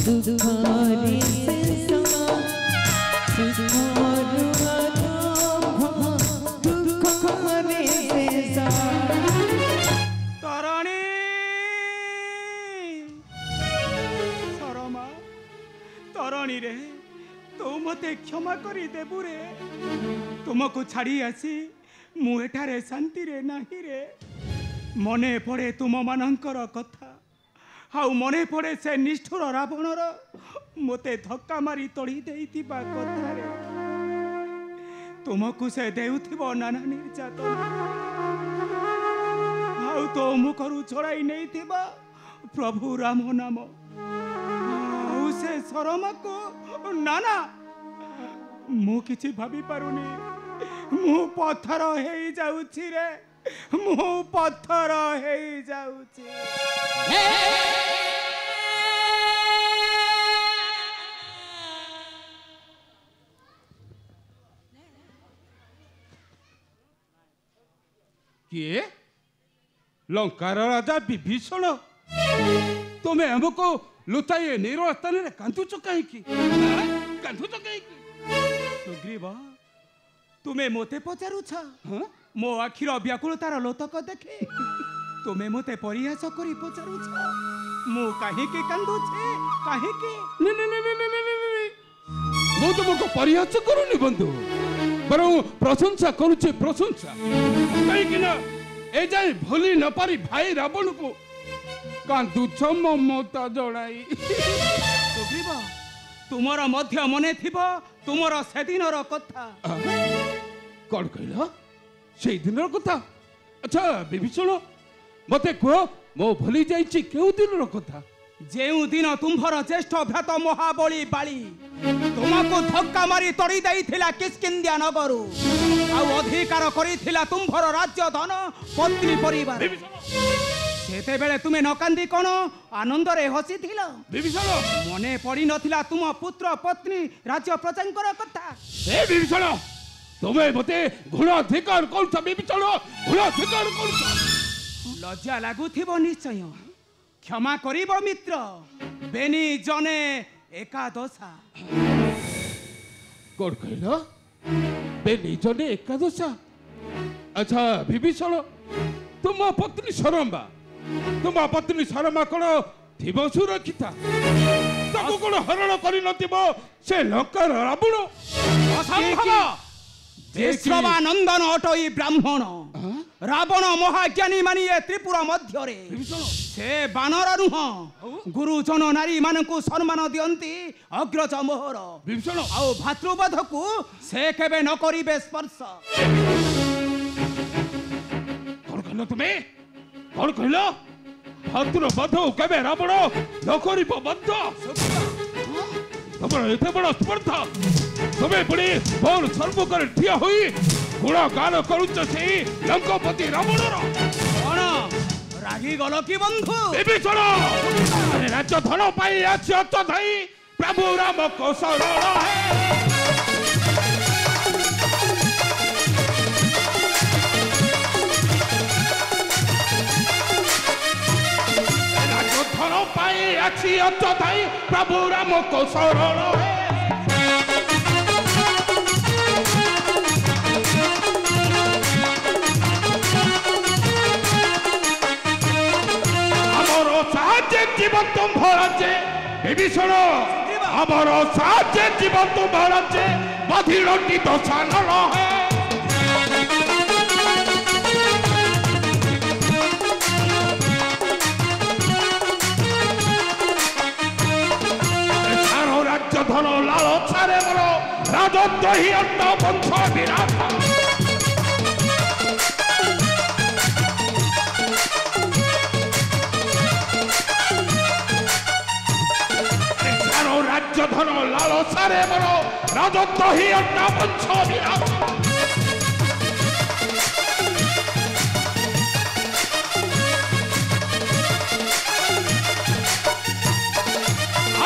दुखरे शेषमा सुखर आरंभ दुखरे शेष ताराणी शरमा ताराणी रे तू मते क्षमा करी देबु रे तुमको छाड़ी आसी मु एठारे शांति रे नाही रे मने पड़े तुम मानकर कथा हाउ मने पड़े से निष्ठुर रावणर मते धक्का मारी तोड़ी देइतिबा कथा रे तुमको से देउथिबो नाना निर्यातन हाउ तो मुखरु छोड़ाई नहीं थिबा प्रभु राम नाम हाउ से शरमा को नाना मु किछि भाबी पारुनी मु पत्थर हेई जाउछि रे मु पत्थर हेई जाउछि किए लंकार राजा विभीषण तुम्हें हमको लुटाइए नेरो स्थान रे कांदुच कहीं कांदुच कहीं सुग्रीव तुम्हें मोते पचारुछ मो आखिर व्याकुलतार लोतक देखे तुम्हें मोते परिहास करी पचारुछ मु काहे के कांदुछे काहे के मु तुमको परिहास करूनी बंधु बरं प्रशंसा करुचे प्रशंसा कहीं ना ए जाए भूली न पारी भाई रावण को कांदुछ ममता जड़ाई सुग्रीव तुमर मध्य मने थिबो तुमर से दिनर कथा कौन कहला से दिनर कथा अच्छा विभीषण मते कह मो भूली जाइछि केउ दिनर कथा जेउ दिन तुम्भर ज्येष्ठ भ्रात महाबली बाली तुमको धक्का मारी तोड़ी देइथिला किष्किंध्या नगरु आ अधिकार करिथिला तुम्भर राज्य धन पत्नी परिवार सेते बेले तुमे न कांदी कोन आनंद रे हसीथिला विभीषण मने पड़ी नथिला तुम पुत्र पत्नी राज्य प्रजांकर कथा ए विभीषण तुम्हें मते घुण अधिकार कौन विभीषण घुण अधिकार कौन लज्जा लागुथिबो निश्चय क्षमा करिब मित्र बेनी जने एकादशा कौन कहला बेनी जने एकादशा अच्छा विभीषण तुम पत्नी शरमा तुम पत्नी शरमा कौन थिब सुरक्षिता ताको कौन हरण करि नथिबो से लंकार रावण असंभव देशवानंदन अटई ब्राह्मण रावण महाज्ञानी मानिए त्रिपुर मध्य रे से बानर नुह गुरुजन नारी मानकु सम्मान दियंती अग्रज मोहर विभीषण आउ भातृवध को से केबे न करिबे स्पर्श कौन कहलो तुम्हें कौन कहलो भातृवध केबे रावण न करिबो बद्ध तमर एते बड़ स्पर्धा तुम्हें पुणी मोर सर्वकर ठिया हुई गुण गान करुच से लंकापति रावण कौन रागी गल कि बंधु विभीषण राज्य धन पाई अच्युत धाई प्रभु राम को शरण है राज्य धन पाई अच्युत धाई प्रभु राम को शरण है जीवन तुम भरचे विभीषण अमर साजे जीवन तुम भरचे बधिरटी दशा न रहे सारो राज्य धन लालसारे मोर राजत्व ही अंत वंश विराट राज्य धन लालसारे मोर राजत्व ही अन्ना वंश विराट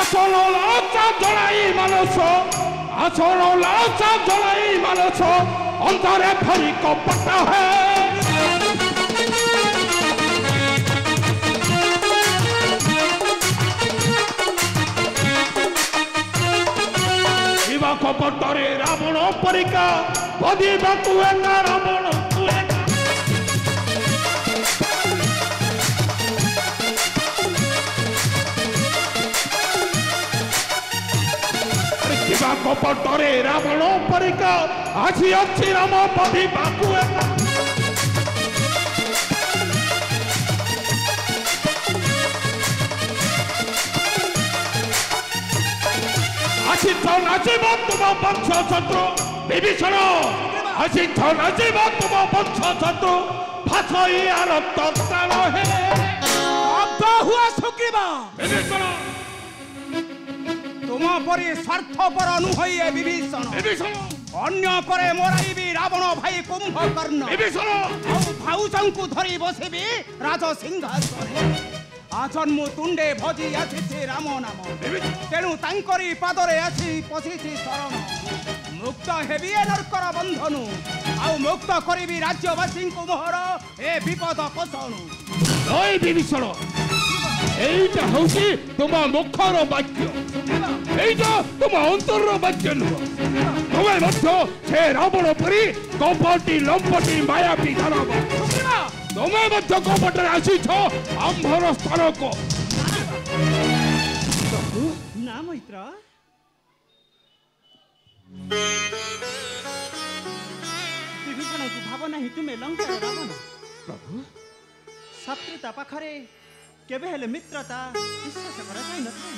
आसन लाचा जड़ाई मानस आसन लाचा जड़ाई मानस अंतरे भरी कपट है କପଟରେ ରାବଣ ପରିକା ବଧିବାକୁ ଏକା ରାବଣ ତୁ ଏକା ଶିବା କପଟରେ ରାବଣ ପରିକା ଆସିଅଛି ରାମ ବଧିବାକୁ ଏକା ଆସିଛ ନାଚିବ ତୁମ ବଂଶ ଶତ୍ରୁ ବିଭୀଷଣ ଆସିଛ ନାଚିବ ତୁମ ବଂଶ ଶତ୍ରୁ ଭାଷଇ ରକ୍ତ ସ୍ନାନ ହେ ହୁଆ ସୁଗ୍ରୀବ ବିଭୀଷଣ ତୁମ ପରି ସ୍ୱାର୍ଥପର ନୁହଁ ଏ ବିଭୀଷଣ ବିଭୀଷଣ ଅନ୍ୟ ପରେ ମରାଇବି ରାବଣ ଭାଇ କୁମ୍ଭକର୍ଣ୍ଣ ବିଭୀଷଣ ଆଉ ଭାଉଜଙ୍କୁ ଧରି ବସିବି ରାଜ ସିଂହାସନରେ ଆଜନ୍ମ ତୁଣ୍ଡେ ଭଜି ଆସିଛି ରାମ ନାମ ତେଣୁ ତାଙ୍କରି ପାଦରେ ଆସି ପଶିଛି ଶରଣ ମୁକ୍ତ ହେବି ଏ ନର୍କର ବନ୍ଧନୁ ଆଉ ମୁକ୍ତ କରିବି ରାଜ୍ୟବାସୀଙ୍କୁ ମୋହର ଏ ବିପଦ କୋଷଣୁ ଜୟ ବିଭୀଷଣ এইটা হচ্ছে তোমার মুখর বাক্য এইটা তোমার অন্তর বাক্য নুহ তুমি মধ্য সে রাবণ পরি কপটি লম্পটি মায়াবী দানব তুমি মধ্য কপটরে আসিছ আম্ভর স্থানক না মৈত্র বিভীষণକୁ ଭାବ ନାହିଁ ତୁମେ ଲଙ୍କାର ରାବଣ প্রভু ଶତ୍ରୁତା ପାଖରେ କେବେ ହେଲେ ମିତ୍ରତା ବିଶ୍ୱାସ କରାଯାଇନଥାଏ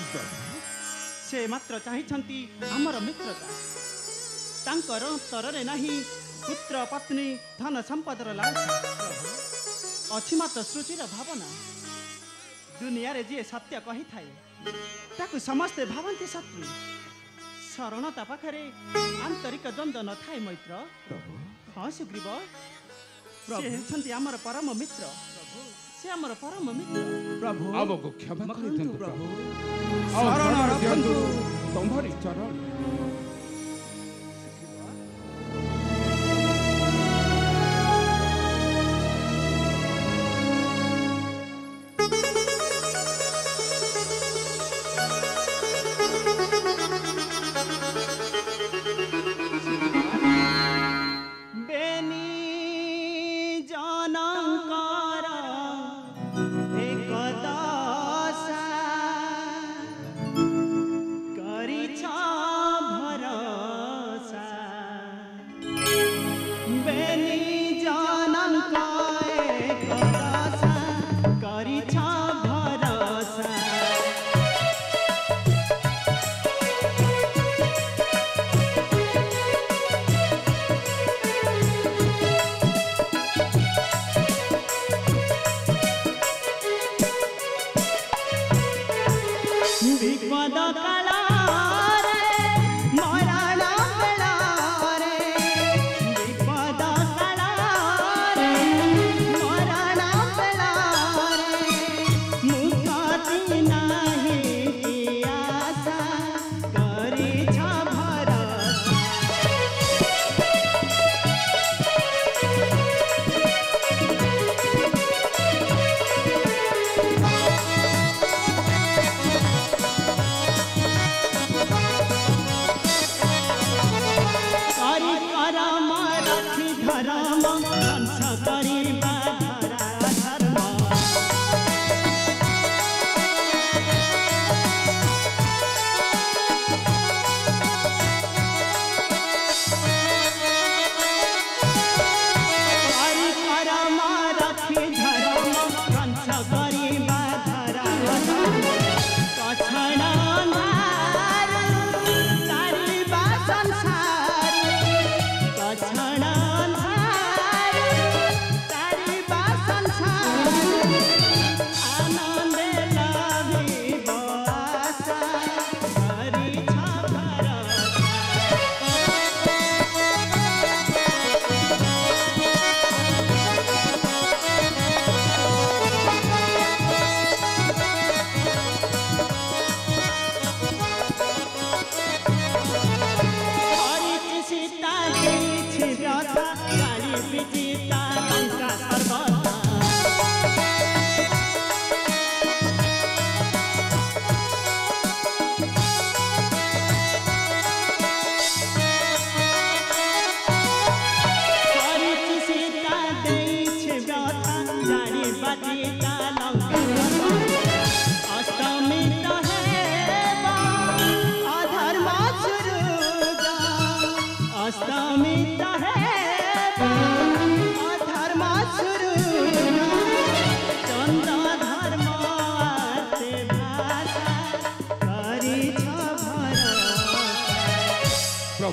ସେ ମାତ୍ର ଚାହିଁଛନ୍ତି ଆମର ମିତ୍ରତା ତାଙ୍କର ଅନ୍ତରରେ ନାହିଁ ପୁତ୍ର ପତ୍ନୀ ଧନ ସମ୍ପଦର ଲାଳସା ଅଛି ମାତ୍ର ସୃଷ୍ଟିର ଭାବନା ଦୁନିଆରେ ଯିଏ ସତ୍ୟ କହିଥାଏ ତାକୁ ସମସ୍ତେ ଭାବନ୍ତି ଶତ୍ରୁ ଶରଣତା ପାଖରେ ଆନ୍ତରିକ ଦ୍ୱନ୍ଦ୍ୱ ନଥାଏ ମୈତ୍ର ହଁ ସୁଗ୍ରୀବ ସେ ହେଉଛନ୍ତି ଆମର ପରମ ମିତ୍ର ସେ ଆମର ପରମ ମିତ୍ର ପ୍ରଭୁ ଆମକୁ କ୍ଷମା କରିଦିଅନ୍ତୁ ପ୍ରଭୁ ଶରଣ ରଖନ୍ତୁ ତମରି ଚରଣ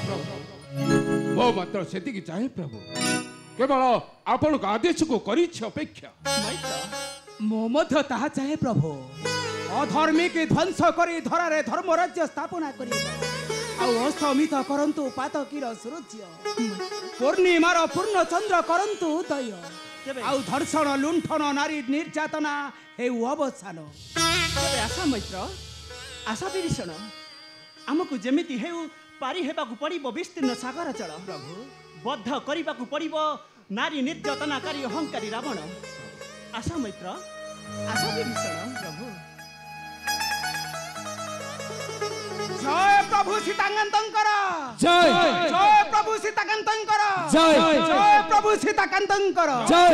प्रभु मो मात्र सेतिकी चाहे प्रभु केवल आपण आदेश को करिछि अपेक्षा मो मध्य ताहा चाहे प्रभु अधर्मी के ध्वंस करी धरारे धर्म राज्य स्थापना करिबा आउ अस्तमित करंतु पातकीर सूर्य पूर्णिमार पूर्ण चंद्र करंतु उदय आउ धर्षण लुंठन नारी निर्यातना हे अवसान आशा मैत्र आशा विभीषण आमको जेमिति हेउ पारी हेबाकु पड़िबो विस्तीर्ण सागर जल प्रभु बद्ध करिबाकु पड़िबो नारी निर्यातनाकारी अहंकारी रावण आशा मैत्र आशा विभीषण प्रभु जय प्रभु सीताकांतंकर जय जय प्रभु सीताकांतंकर जय जय प्रभु सीताकांतंकर जय